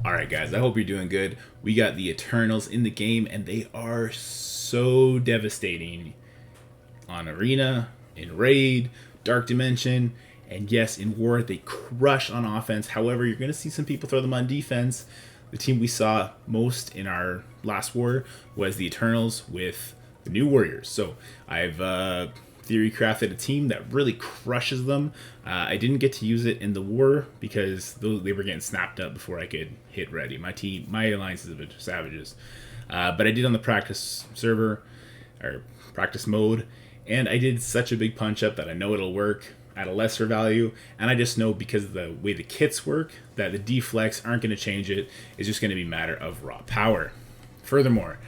Alright guys, I hope you're doing good. We got the Eternals in the game and they are so devastating on Arena, in Raid, Dark Dimension, and yes, in War they crush on offense. However, you're going to see some people throw them on defense. The team we saw most in our last war was the Eternals with the new Warriors. So I've theory crafted a team that really crushes them. I didn't get to use it in the war because they were getting snapped up before I could hit ready. My alliance is a bit savages, but I did on the practice server or practice mode, and I did such a big punch up that I know it'll work at a lesser value, and I just know because of the way the kits work that the deflects aren't going to change it. It's just going to be a matter of raw power. Furthermore,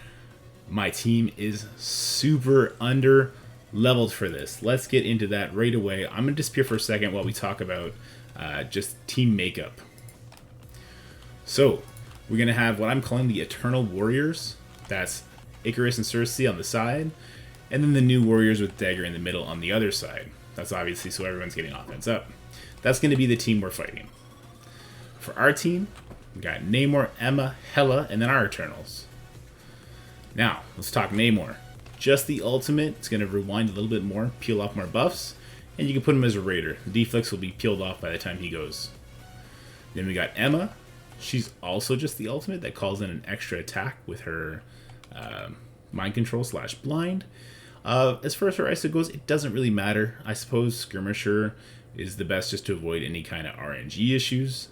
my team is super under leveled for this. Let's get into that right away. I'm going to disappear for a second while we talk about just team makeup. So we're going to have what I'm calling the Eternal Warriors. That's Icarus and Cersei on the side, and then the new Warriors with Dagger in the middle on the other side. That's obviously so everyone's getting offense up. That's going to be the team we're fighting. For our team, we got Namor, Emma, Hela, and then our Eternals. Now, let's talk Namor. Just the ultimate, it's going to rewind a little bit more, peel off more buffs, and you can put him as a raider. The deflex will be peeled off by the time he goes. Then we got Emma. She's also just the ultimate that calls in an extra attack with her mind control / blind. As far as her ISO goes, it doesn't really matter. I suppose Skirmisher is the best just to avoid any kind of RNG issues.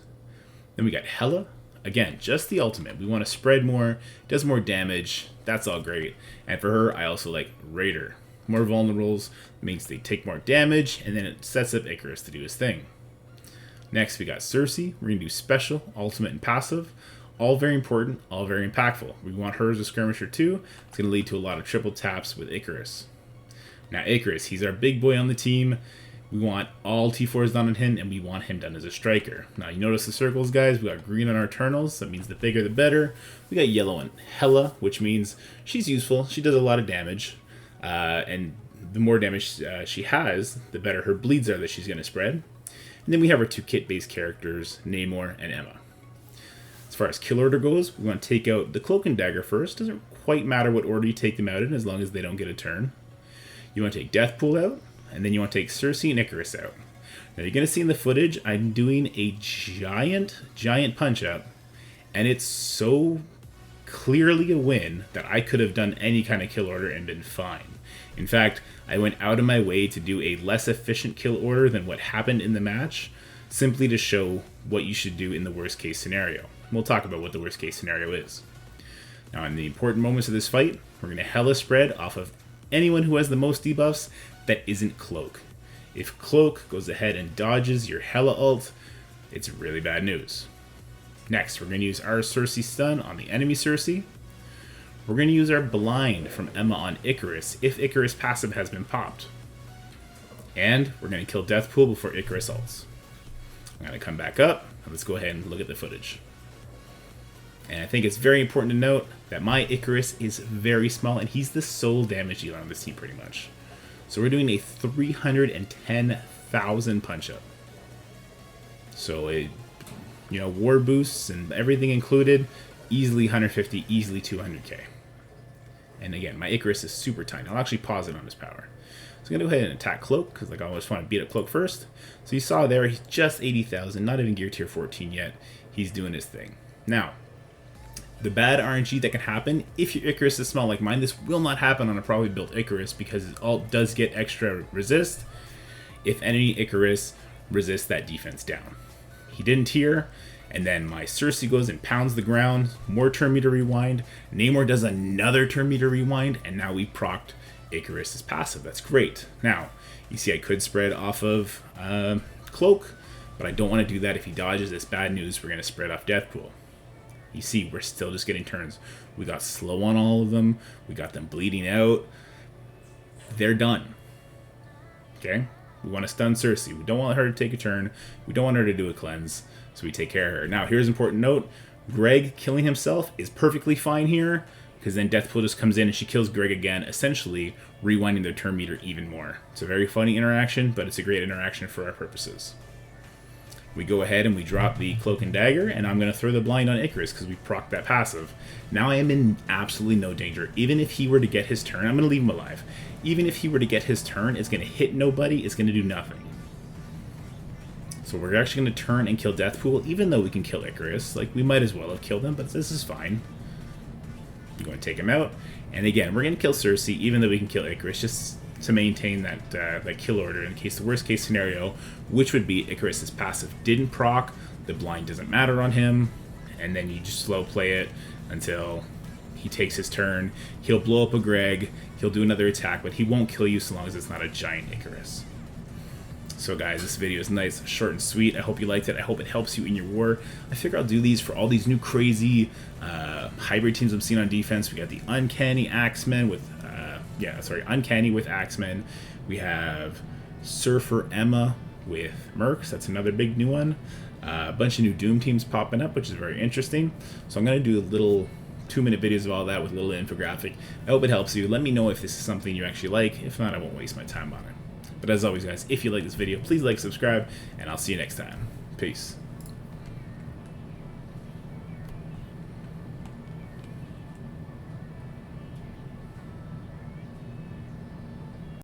Then we got Hela. Again, just the ultimate. We want to spread more, does more damage. That's all great. And for her, I also like Raider. More vulnerables means they take more damage, and then it sets up Icarus to do his thing. Next, we got Cersei. We're going to do special, ultimate, and passive. All very important, all very impactful. We want her as a skirmisher too. It's going to lead to a lot of triple taps with Icarus. Now Icarus, he's our big boy on the team. We want all T4s done on him, and we want him done as a striker. Now you notice the circles, guys. We got green on our Eternals. That means the bigger the better. We got yellow on Hela, which means she's useful. She does a lot of damage. And the more damage she has, the better her bleeds are that she's going to spread. And then we have our two kit-based characters, Namor and Emma. As far as kill order goes, we want to take out the Cloak and Dagger first. Doesn't quite matter what order you take them out in as long as they don't get a turn. You want to take Deathpool out, and then you want to take Cersei and Icarus out. Now you're going to see in the footage, I'm doing a giant punch up, and it's so clearly a win that I could have done any kind of kill order and been fine. In fact, I went out of my way to do a less efficient kill order than what happened in the match, simply to show what you should do in the worst case scenario. We'll talk about what the worst case scenario is. Now in the important moments of this fight, we're going to Hela spread off of anyone who has the most debuffs that isn't Cloak. If Cloak goes ahead and dodges your Hela ult, it's really bad news. Next, we're going to use our Cersei stun on the enemy Cersei. We're going to use our blind from Emma on Icarus if Icarus passive has been popped. And we're going to kill Deathpool before Icarus ults. I'm going to come back up, and let's go ahead and look at the footage. And I think it's very important to note that my Icarus is very small, and he's the sole damage dealer on this team pretty much. So we're doing a 310,000 punch up. So war boosts and everything included, easily 150, easily 200k. And again, my Icarus is super tiny. I'll actually pause it on his power. So I'm going to go ahead and attack Cloak, because I always want to beat up Cloak first. So you saw there, he's just 80,000, not even gear tier 14 yet. He's doing his thing. Now, the bad RNG that can happen, if your Icarus is small like mine, this will not happen on a probably built Icarus because it all does get extra resist if any Icarus resists that defense down. He didn't here, and then my Cersei goes and pounds the ground, more turn meter rewind, Namor does another turn meter rewind, and now we procced Icarus's passive. That's great. Now, you see I could spread off of Cloak, but I don't want to do that. If he dodges, it's bad news. We're going to spread off Deathpool. You see, we're still just getting turns. We got slow on all of them. We got them bleeding out. They're done. Okay? We want to stun Cersei. We don't want her to take a turn. We don't want her to do a cleanse. So we take care of her. Now, here's an important note. Greg killing himself is perfectly fine here, because then Deathpool just comes in and she kills Greg again, essentially rewinding their turn meter even more. It's a very funny interaction, but it's a great interaction for our purposes. We go ahead and we drop the Cloak and Dagger, and I'm going to throw the blind on Icarus because we proc that passive. Now I am in absolutely no danger. Even if he were to get his turn, I'm going to leave him alive. Even if he were to get his turn, it's going to hit nobody, it's going to do nothing. So we're actually going to turn and kill Deathpool, even though we can kill Icarus. Like, we might as well have killed him, but this is fine. You're going to take him out. And again, we're going to kill Cersei, even though we can kill Icarus, just to maintain that kill order in case the worst case scenario, which would be Icarus's passive didn't proc, the blind doesn't matter on him, and then you just slow play it until he takes his turn. He'll blow up a Greg, he'll do another attack, but he won't kill you so long as it's not a giant Icarus. So guys, this video is nice, short and sweet. I hope you liked it. I hope it helps you in your war. I figure I'll do these for all these new crazy hybrid teams I'm seeing on defense. We got the Uncanny Axemen with, Uncanny with Axemen. We have Surfer Emma with Mercs. That's another big new one. A bunch of new Doom teams popping up, which is very interesting. So I'm going to do a little 2-minute videos of all that with a little infographic. I hope it helps you. Let me know if this is something you actually like. If not, I won't waste my time on it. But as always, guys, if you like this video, please like, subscribe, and I'll see you next time. Peace.